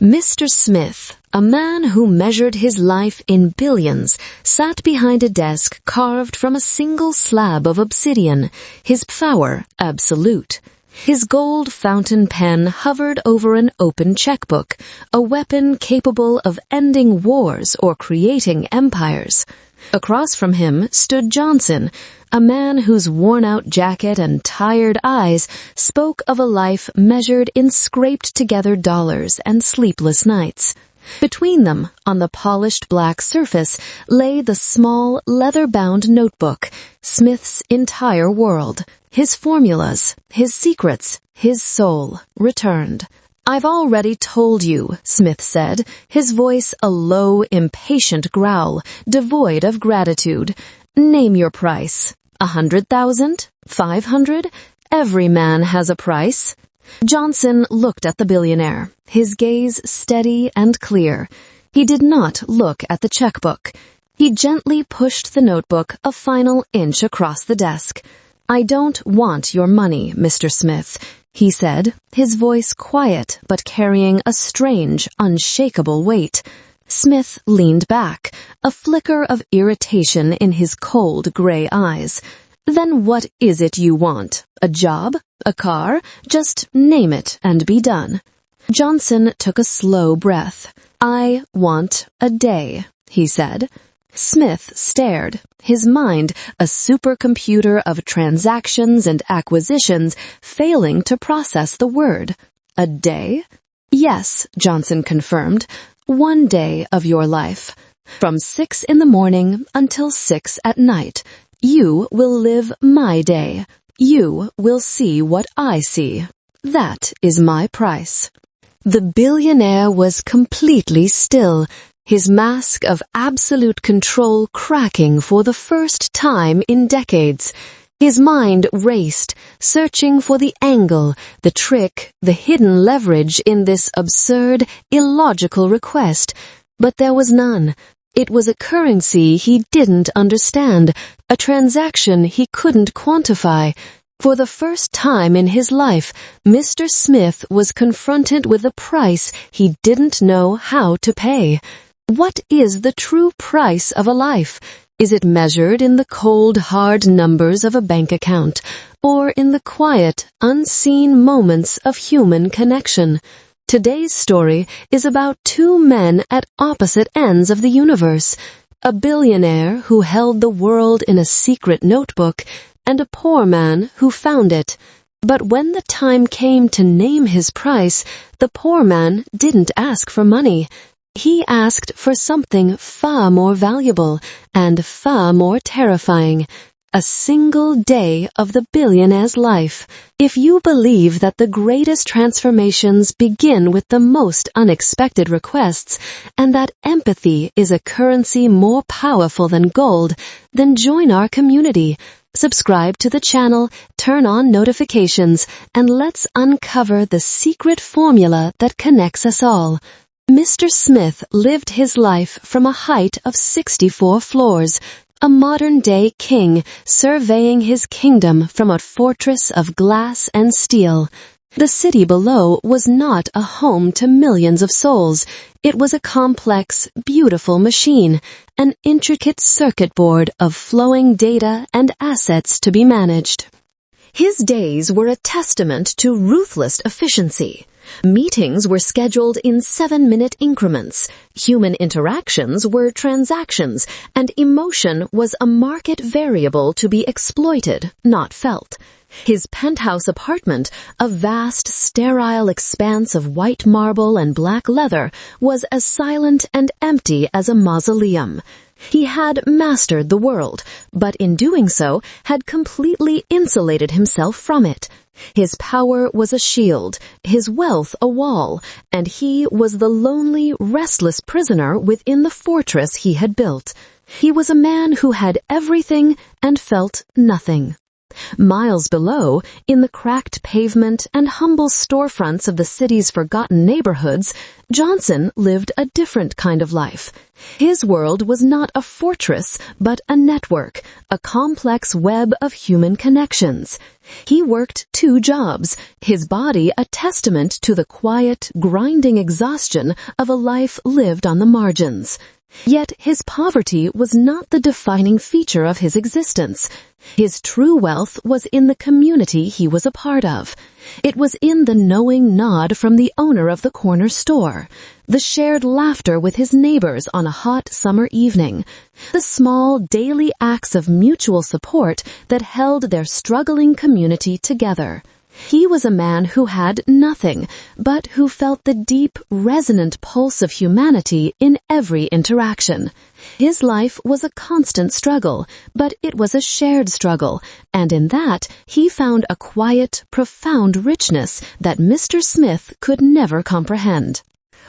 Mr. Smith, a man who measured his life in billions, sat behind a desk carved from a single slab of obsidian, his power absolute. His gold fountain pen hovered over an open checkbook, a weapon capable of ending wars or creating empires. Across from him stood Johnson, a man whose worn-out jacket and tired eyes spoke of a life measured in scraped-together dollars and sleepless nights. Between them, on the polished black surface, lay the small, leather-bound notebook, Smith's entire world, his formulas, his secrets, his soul, returned. "I've already told you," Smith said, his voice a low, impatient growl, devoid of gratitude. "Name your price. 100,000? 500? Every man has a price." Johnson looked at the billionaire, his gaze steady and clear. He did not look at the checkbook. He gently pushed the notebook a final inch across the desk. "I don't want your money, Mr. Smith," he said, his voice quiet but carrying a strange, unshakable weight. Smith leaned back, a flicker of irritation in his cold gray eyes. "Then what is it you want? A job? A car? Just name it and be done." Johnson took a slow breath. "I want a day," he said. Smith stared, his mind, a supercomputer of transactions and acquisitions, failing to process the word. "A day?" "Yes," Johnson confirmed. "1 day of your life. From 6 in the morning until 6 at night. You will live my day. You will see what I see. That is my price." The billionaire was completely still, his mask of absolute control cracking for the first time in decades. His mind raced, searching for the angle, the trick, the hidden leverage in this absurd, illogical request. But there was none. It was a currency he didn't understand, a transaction he couldn't quantify. For the first time in his life, Mr. Smith was confronted with a price he didn't know how to pay. What is the true price of a life? Is it measured in the cold, hard numbers of a bank account, or in the quiet, unseen moments of human connection? Today's story is about 2 men at opposite ends of the universe, a billionaire who held the world in a secret notebook, and a poor man who found it. But when the time came to name his price, the poor man didn't ask for money. He asked for something far more valuable and far more terrifying. A single day of the billionaire's life. If you believe that the greatest transformations begin with the most unexpected requests, and that empathy is a currency more powerful than gold, then join our community. Subscribe to the channel, turn on notifications, and let's uncover the secret formula that connects us all. Mr. Smith lived his life from a height of 64 floors, a modern-day king surveying his kingdom from a fortress of glass and steel. The city below was not a home to millions of souls. It was a complex, beautiful machine, an intricate circuit board of flowing data and assets to be managed. His days were a testament to ruthless efficiency. Meetings were scheduled in 7-minute increments, human interactions were transactions, and emotion was a market variable to be exploited, not felt. His penthouse apartment, a vast, sterile expanse of white marble and black leather, was as silent and empty as a mausoleum. He had mastered the world, but in doing so had completely insulated himself from it. His power was a shield, his wealth a wall, and he was the lonely, restless prisoner within the fortress he had built. He was a man who had everything and felt nothing. Miles below, in the cracked pavement and humble storefronts of the city's forgotten neighborhoods, Johnson lived a different kind of life. His world was not a fortress, but a network, a complex web of human connections. He worked 2 jobs, his body a testament to the quiet, grinding exhaustion of a life lived on the margins. Yet his poverty was not the defining feature of his existence. His true wealth was in the community he was a part of. It was in the knowing nod from the owner of the corner store, the shared laughter with his neighbors on a hot summer evening, the small daily acts of mutual support that held their struggling community together. He was a man who had nothing, but who felt the deep, resonant pulse of humanity in every interaction. His life was a constant struggle, but it was a shared struggle, and in that he found a quiet, profound richness that Mr. Smith could never comprehend.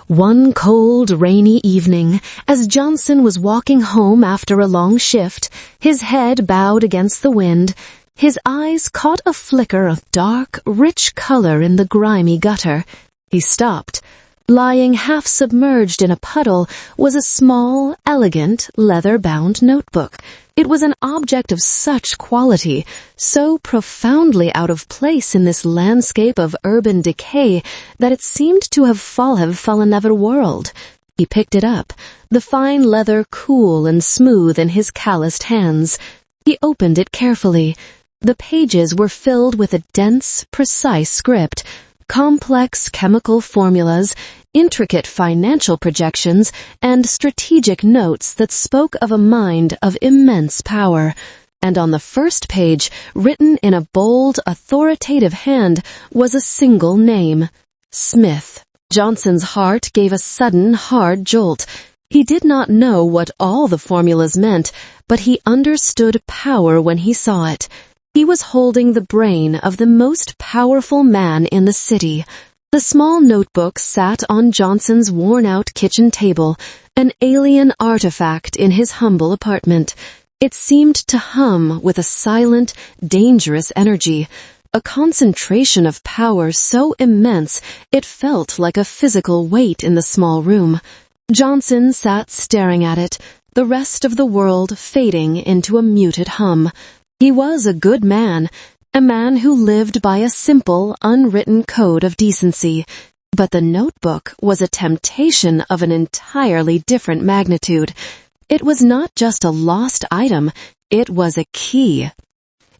One cold, rainy evening, as Johnson was walking home after a long shift, his head bowed against the wind, his eyes caught a flicker of dark, rich color in the grimy gutter. He stopped. Lying half submerged in a puddle was a small, elegant, leather-bound notebook. It was an object of such quality, so profoundly out of place in this landscape of urban decay, that it seemed to have fallen another world. He picked it up, the fine leather cool and smooth in his calloused hands. He opened it carefully. The pages were filled with a dense, precise script, complex chemical formulas, intricate financial projections, and strategic notes that spoke of a mind of immense power. And on the first page, written in a bold, authoritative hand, was a single name: Smith. Johnson's heart gave a sudden, hard jolt. He did not know what all the formulas meant, but he understood power when he saw it. He was holding the brain of the most powerful man in the city. The small notebook sat on Johnson's worn-out kitchen table, an alien artifact in his humble apartment. It seemed to hum with a silent, dangerous energy, a concentration of power so immense it felt like a physical weight in the small room. Johnson sat staring at it, the rest of the world fading into a muted hum. He was a good man, a man who lived by a simple, unwritten code of decency. But the notebook was a temptation of an entirely different magnitude. It was not just a lost item, it was a key.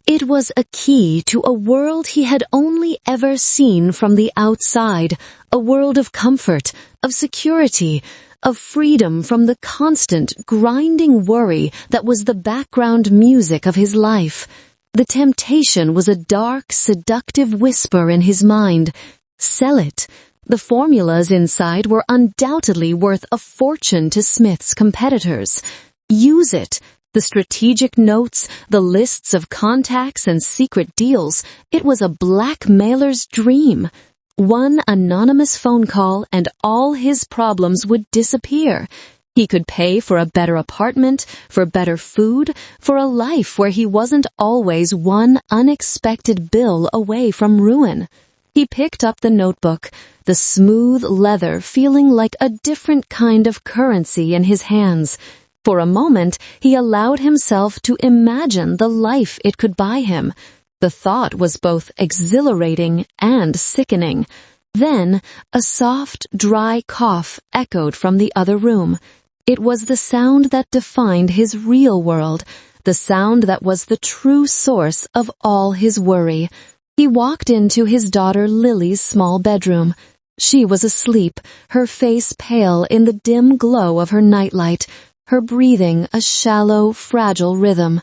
It was a key to a world he had only ever seen from the outside, a world of comfort, of security, of freedom from the constant, grinding worry that was the background music of his life. The temptation was a dark, seductive whisper in his mind. Sell it. The formulas inside were undoubtedly worth a fortune to Smith's competitors. Use it. The strategic notes, the lists of contacts and secret deals, it was a blackmailer's dream. One anonymous phone call and all his problems would disappear. He could pay for a better apartment, for better food, for a life where he wasn't always one unexpected bill away from ruin. He picked up the notebook, the smooth leather feeling like a different kind of currency in his hands. For a moment, he allowed himself to imagine the life it could buy him. The thought was both exhilarating and sickening. Then, a soft, dry cough echoed from the other room. It was the sound that defined his real world, the sound that was the true source of all his worry. He walked into his daughter Lily's small bedroom. She was asleep, her face pale in the dim glow of her nightlight, her breathing a shallow, fragile rhythm.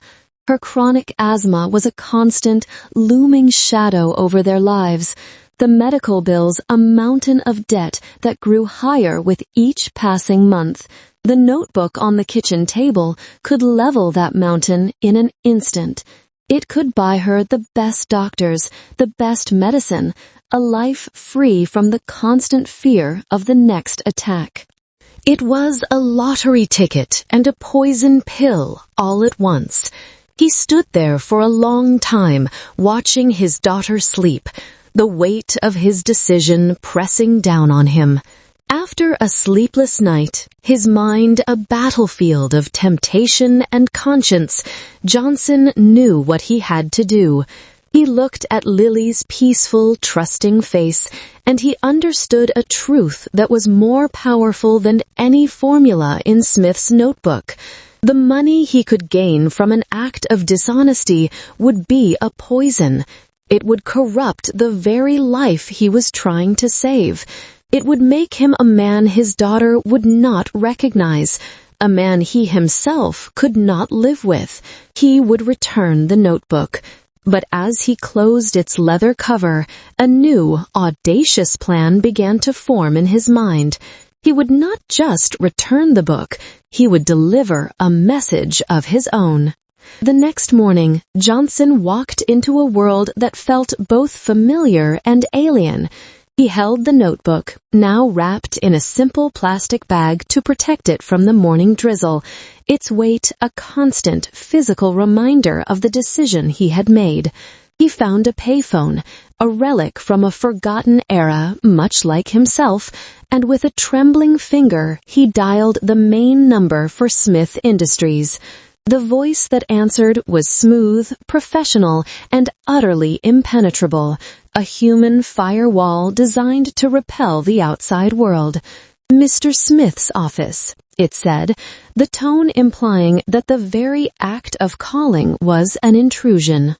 Her chronic asthma was a constant, looming shadow over their lives. The medical bills a mountain of debt that grew higher with each passing month. The notebook on the kitchen table could level that mountain in an instant. It could buy her the best doctors, the best medicine, a life free from the constant fear of the next attack. It was a lottery ticket and a poison pill all at once. He stood there for a long time, watching his daughter sleep, the weight of his decision pressing down on him. After a sleepless night, his mind a battlefield of temptation and conscience, Johnson knew what he had to do. He looked at Lily's peaceful, trusting face, and he understood a truth that was more powerful than any formula in Smith's notebook. The money he could gain from an act of dishonesty would be a poison. It would corrupt the very life he was trying to save. It would make him a man his daughter would not recognize, a man he himself could not live with. He would return the notebook. But as he closed its leather cover, a new, audacious plan began to form in his mind. He would not just return the book, he would deliver a message of his own. The next morning, Johnson walked into a world that felt both familiar and alien. He held the notebook, now wrapped in a simple plastic bag to protect it from the morning drizzle, its weight a constant physical reminder of the decision he had made. He found a payphone, a relic from a forgotten era, much like himself, and with a trembling finger he dialed the main number for Smith Industries. The voice that answered was smooth, professional, and utterly impenetrable, a human firewall designed to repel the outside world. "Mr. Smith's office," it said, the tone implying that the very act of calling was an intrusion.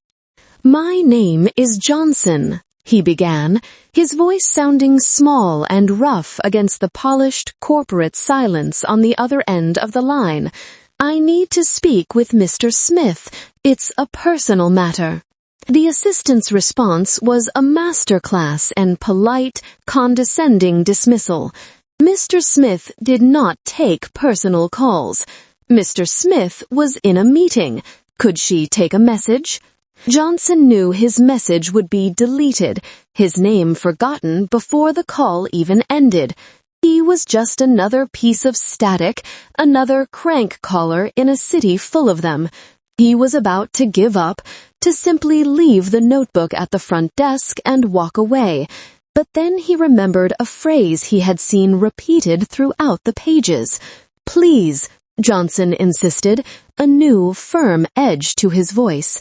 "My name is Johnson," he began, his voice sounding small and rough against the polished corporate silence on the other end of the line. "I need to speak with Mr. Smith. It's a personal matter." The assistant's response was a masterclass in polite, condescending dismissal. Mr. Smith did not take personal calls. Mr. Smith was in a meeting. Could she take a message? Johnson knew his message would be deleted, his name forgotten before the call even ended. He was just another piece of static, another crank caller in a city full of them. He was about to give up, to simply leave the notebook at the front desk and walk away. But then he remembered a phrase he had seen repeated throughout the pages. "Please," Johnson insisted, a new, firm edge to his voice.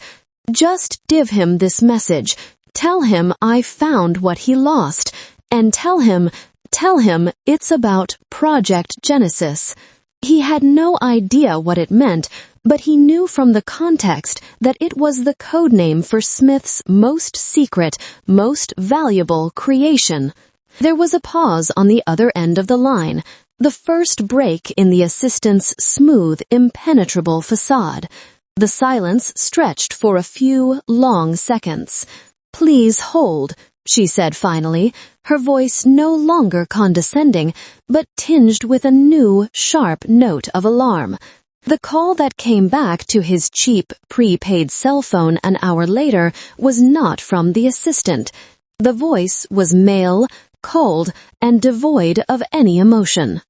"Just give him this message. Tell him I found what he lost. And tell him it's about Project Genesis." He had no idea what it meant, but he knew from the context that it was the code name for Smith's most secret, most valuable creation. There was a pause on the other end of the line, the first break in the assistant's smooth, impenetrable facade. The silence stretched for a few long seconds. "Please hold," she said finally, her voice no longer condescending, but tinged with a new, sharp note of alarm. The call that came back to his cheap, prepaid cell phone an hour later was not from the assistant. The voice was male, cold, and devoid of any emotion.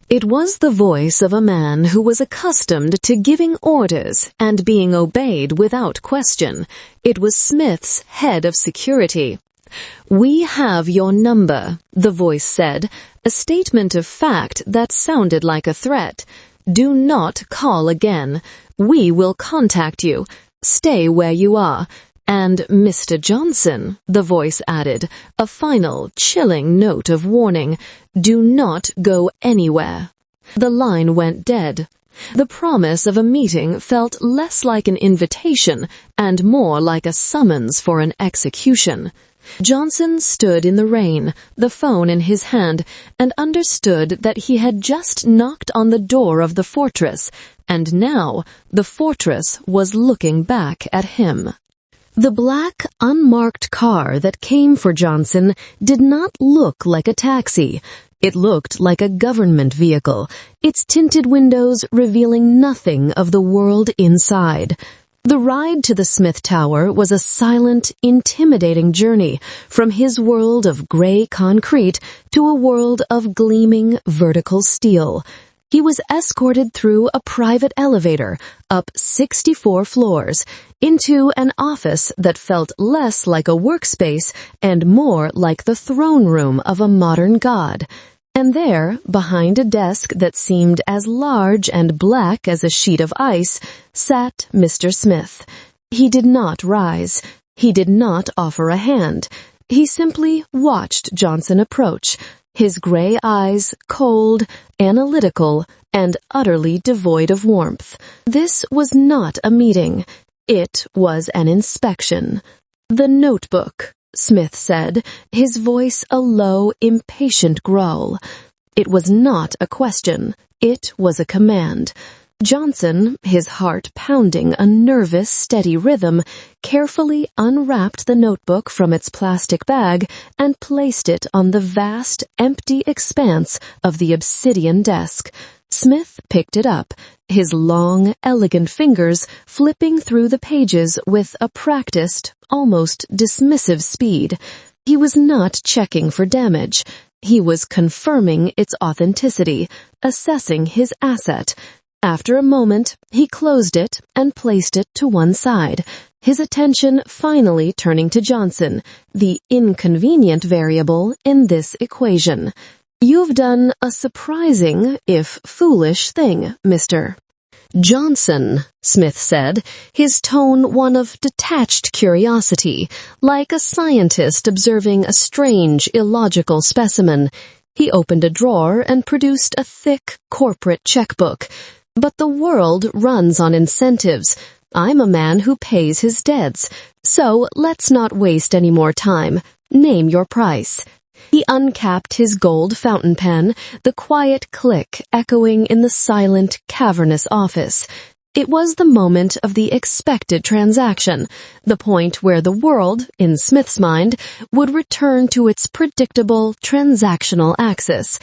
It was the voice of a man who was accustomed to giving orders and being obeyed without question. It was Smith's head of security. "We have your number," the voice said, a statement of fact that sounded like a threat. "Do not call again. We will contact you. Stay where you are. And Mr. Johnson," the voice added, a final, chilling note of warning, "do not go anywhere." The line went dead. The promise of a meeting felt less like an invitation and more like a summons for an execution. Johnson stood in the rain, the phone in his hand, and understood that he had just knocked on the door of the fortress, and now the fortress was looking back at him. The black, unmarked car that came for Johnson did not look like a taxi. It looked like a government vehicle, its tinted windows revealing nothing of the world inside. The ride to the Smith Tower was a silent, intimidating journey from his world of gray concrete to a world of gleaming vertical steel. He was escorted through a private elevator, up 64 floors, into an office that felt less like a workspace and more like the throne room of a modern god. And there, behind a desk that seemed as large and black as a sheet of ice, sat Mr. Smith. He did not rise. He did not offer a hand. He simply watched Johnson approach, his gray eyes cold, analytical, and utterly devoid of warmth. This was not a meeting. It was an inspection. "The notebook," Smith said, his voice a low, impatient growl. It was not a question. It was a command. Johnson, his heart pounding a nervous, steady rhythm, carefully unwrapped the notebook from its plastic bag and placed it on the vast, empty expanse of the obsidian desk. Smith picked it up, his long, elegant fingers flipping through the pages with a practiced, almost dismissive speed. He was not checking for damage. He was confirming its authenticity, assessing his asset. After a moment, he closed it and placed it to one side, his attention finally turning to Johnson, the inconvenient variable in this equation. "You've done a surprising, if foolish, thing, Mr. Johnson," Smith said, his tone one of detached curiosity, like a scientist observing a strange, illogical specimen. He opened a drawer and produced a thick, corporate checkbook. "But the world runs on incentives. I'm a man who pays his debts. So let's not waste any more time. Name your price." He uncapped his gold fountain pen, the quiet click echoing in the silent, cavernous office. It was the moment of the expected transaction, the point where the world, in Smith's mind, would return to its predictable, transactional axis.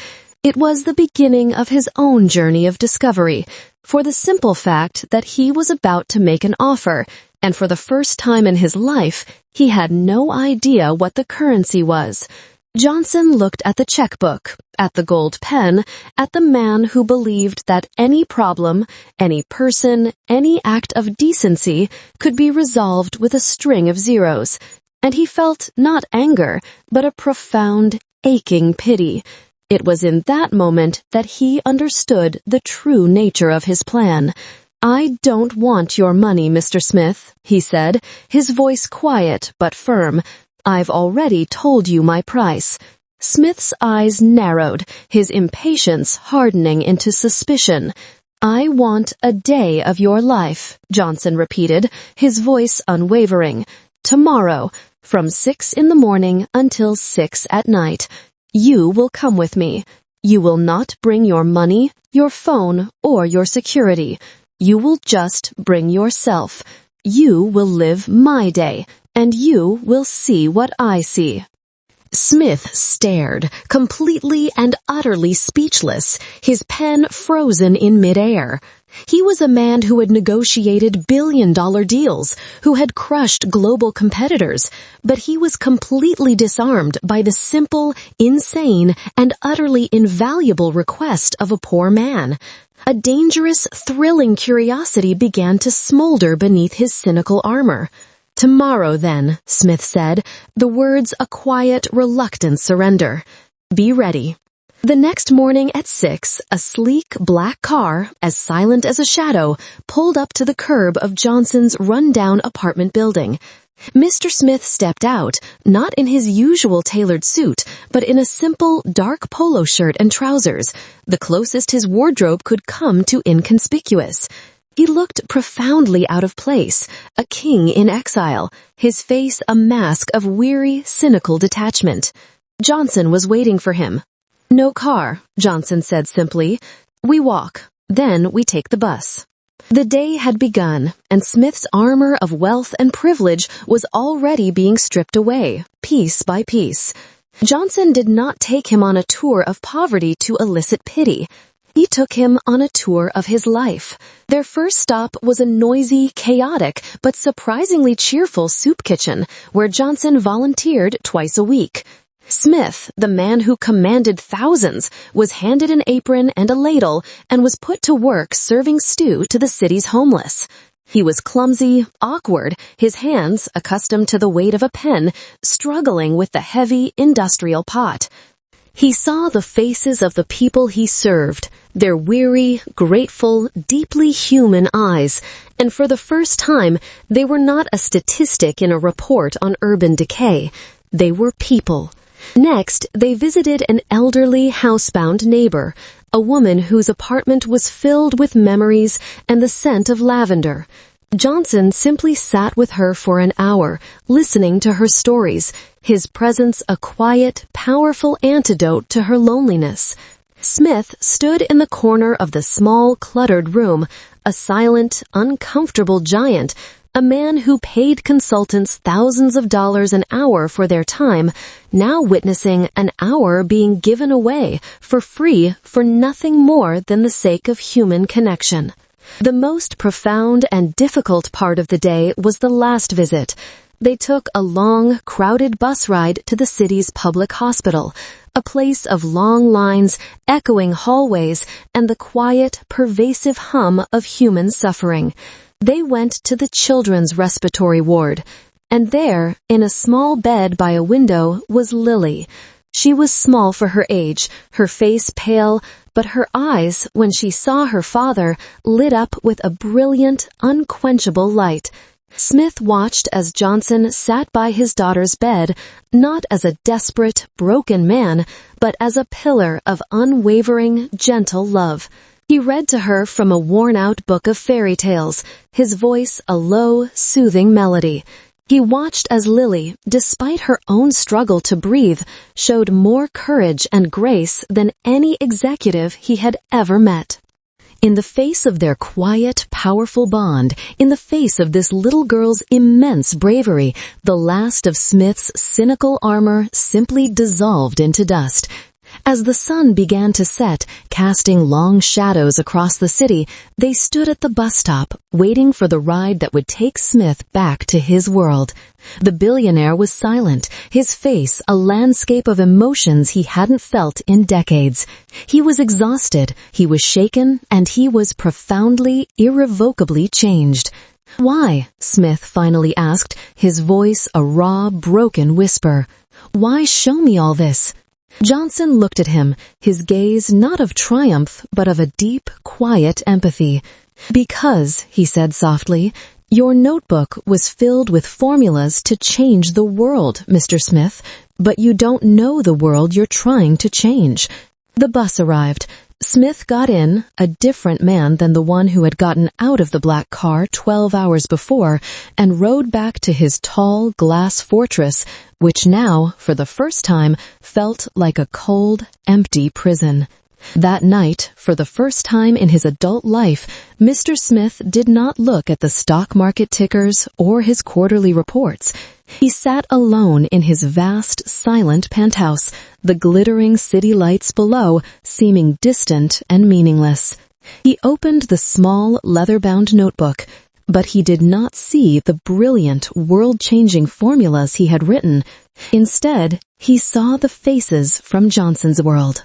It was the beginning of his own journey of discovery, for the simple fact that he was about to make an offer, and for the first time in his life, he had no idea what the currency was. Johnson looked at the checkbook, at the gold pen, at the man who believed that any problem, any person, any act of decency could be resolved with a string of zeros, and he felt not anger, but a profound, aching pity. It was in that moment that he understood the true nature of his plan. "I don't want your money, Mr. Smith," he said, his voice quiet but firm. "I've already told you my price." Smith's eyes narrowed, his impatience hardening into suspicion. "I want a day of your life," Johnson repeated, his voice unwavering. "Tomorrow, from 6 in the morning until 6 at night. You will come with me. You will not bring your money, your phone, or your security. You will just bring yourself. You will live my day, and you will see what I see." Smith stared, completely and utterly speechless, his pen frozen in midair. He was a man who had negotiated billion-dollar deals, who had crushed global competitors, but he was completely disarmed by the simple, insane, and utterly invaluable request of a poor man. A dangerous, thrilling curiosity began to smolder beneath his cynical armor. "Tomorrow, then," Smith said, the words a quiet, reluctant surrender. "Be ready." The next morning at 6, a sleek black car, as silent as a shadow, pulled up to the curb of Johnson's run-down apartment building. Mr. Smith stepped out, not in his usual tailored suit, but in a simple, dark polo shirt and trousers, the closest his wardrobe could come to inconspicuous. He looked profoundly out of place, a king in exile, his face a mask of weary, cynical detachment. Johnson was waiting for him. "No car," Johnson said simply. "We walk. Then we take the bus." The day had begun, and Smith's armor of wealth and privilege was already being stripped away, piece by piece. Johnson did not take him on a tour of poverty to elicit pity. He took him on a tour of his life. Their first stop was a noisy, chaotic, but surprisingly cheerful soup kitchen, where Johnson volunteered twice a week. Smith, the man who commanded thousands, was handed an apron and a ladle and was put to work serving stew to the city's homeless. He was clumsy, awkward, his hands, accustomed to the weight of a pen, struggling with the heavy, industrial pot. He saw the faces of the people he served, their weary, grateful, deeply human eyes, and for the first time, they were not a statistic in a report on urban decay. They were people. Next, they visited an elderly, housebound neighbor, a woman whose apartment was filled with memories and the scent of lavender. Johnson simply sat with her for an hour, listening to her stories, his presence a quiet, powerful antidote to her loneliness. Smith stood in the corner of the small, cluttered room, a silent, uncomfortable giant, a man who paid consultants thousands of dollars an hour for their time, now witnessing an hour being given away for free for nothing more than the sake of human connection. The most profound and difficult part of the day was the last visit. They took a long, crowded bus ride to the city's public hospital, a place of long lines, echoing hallways, and the quiet, pervasive hum of human suffering. They went to the children's respiratory ward, and there, in a small bed by a window, was Lily. She was small for her age, her face pale, but her eyes, when she saw her father, lit up with a brilliant, unquenchable light. Smith watched as Johnson sat by his daughter's bed, not as a desperate, broken man, but as a pillar of unwavering, gentle love. He read to her from a worn-out book of fairy tales, his voice a low, soothing melody. He watched as Lily, despite her own struggle to breathe, showed more courage and grace than any executive he had ever met. In the face of their quiet, powerful bond, in the face of this little girl's immense bravery, the last of Smith's cynical armor simply dissolved into dust. As the sun began to set, casting long shadows across the city, they stood at the bus stop, waiting for the ride that would take Smith back to his world. The billionaire was silent, his face a landscape of emotions he hadn't felt in decades. He was exhausted, he was shaken, and he was profoundly, irrevocably changed. "Why?" Smith finally asked, his voice a raw, broken whisper. "Why show me all this?" Johnson looked at him, his gaze not of triumph, but of a deep, quiet empathy. "Because," he said softly, "your notebook was filled with formulas to change the world, Mr. Smith, but you don't know the world you're trying to change." The bus arrived. Smith got in, a different man than the one who had gotten out of the black car 12 hours before, and rode back to his tall glass fortress, which now, for the first time, felt like a cold, empty prison. That night, for the first time in his adult life, Mr. Smith did not look at the stock market tickers or his quarterly reports. He sat alone in his vast, silent penthouse, the glittering city lights below seeming distant and meaningless. He opened the small, leather-bound notebook, but he did not see the brilliant, world-changing formulas he had written. Instead, he saw the faces from Johnson's world.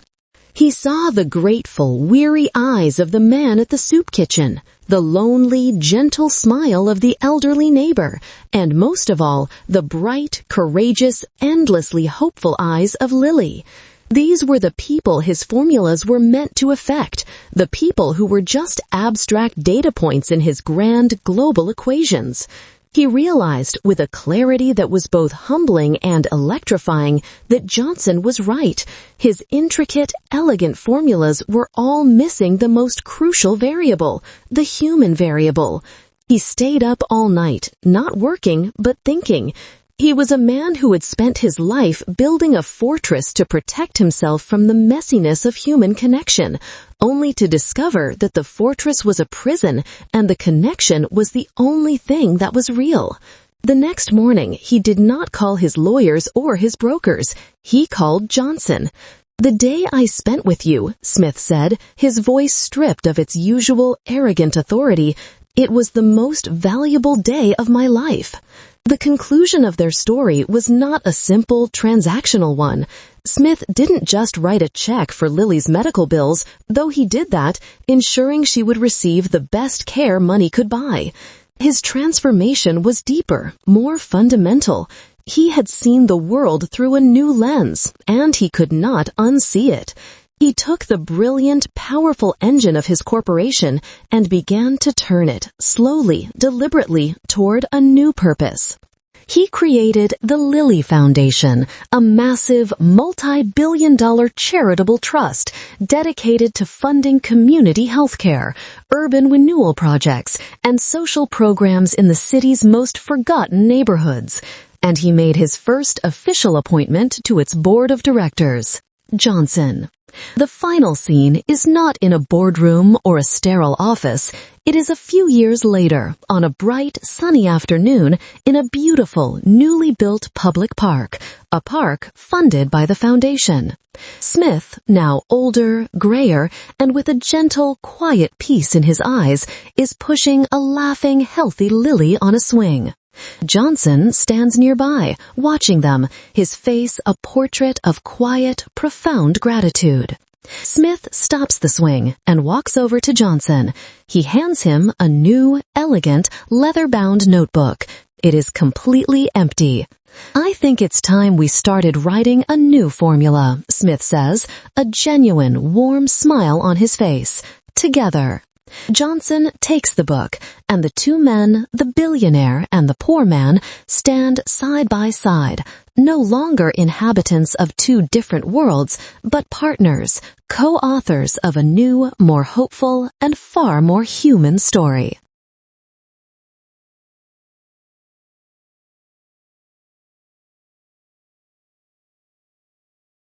He saw the grateful, weary eyes of the man at the soup kitchen, the lonely, gentle smile of the elderly neighbor, and most of all, the bright, courageous, endlessly hopeful eyes of Lily. These were the people his formulas were meant to affect, the people who were just abstract data points in his grand, global equations. He realized, with a clarity that was both humbling and electrifying, that Johnson was right. His intricate, elegant formulas were all missing the most crucial variable, the human variable. He stayed up all night, not working, but thinking. He was a man who had spent his life building a fortress to protect himself from the messiness of human connection, only to discover that the fortress was a prison and the connection was the only thing that was real. The next morning, he did not call his lawyers or his brokers. He called Johnson. "The day I spent with you," Smith said, his voice stripped of its usual arrogant authority, "it was the most valuable day of my life." The conclusion of their story was not a simple transactional one. Smith didn't just write a check for Lily's medical bills, though he did that, ensuring she would receive the best care money could buy. His transformation was deeper, more fundamental. He had seen the world through a new lens, and he could not unsee it. He took the brilliant, powerful engine of his corporation and began to turn it, slowly, deliberately, toward a new purpose. He created the Lilly Foundation, a massive, multi-billion-dollar charitable trust dedicated to funding community healthcare, urban renewal projects, and social programs in the city's most forgotten neighborhoods. And he made his first official appointment to its board of directors. Johnson. The final scene is not in a boardroom or a sterile office. It is a few years later, on a bright, sunny afternoon, in a beautiful, newly built public park, a park funded by the foundation. Smith, now older, grayer, and with a gentle, quiet peace in his eyes, is pushing a laughing, healthy Lily on a swing. Johnson stands nearby, watching them, his face a portrait of quiet, profound gratitude. Smith stops the swing and walks over to Johnson. He hands him a new, elegant, leather-bound notebook. It is completely empty. "I think it's time we started writing a new formula," Smith says, a genuine, warm smile on his face. "Together." Johnson takes the book, and the two men, the billionaire and the poor man, stand side by side, no longer inhabitants of two different worlds, but partners, co-authors of a new, more hopeful, and far more human story.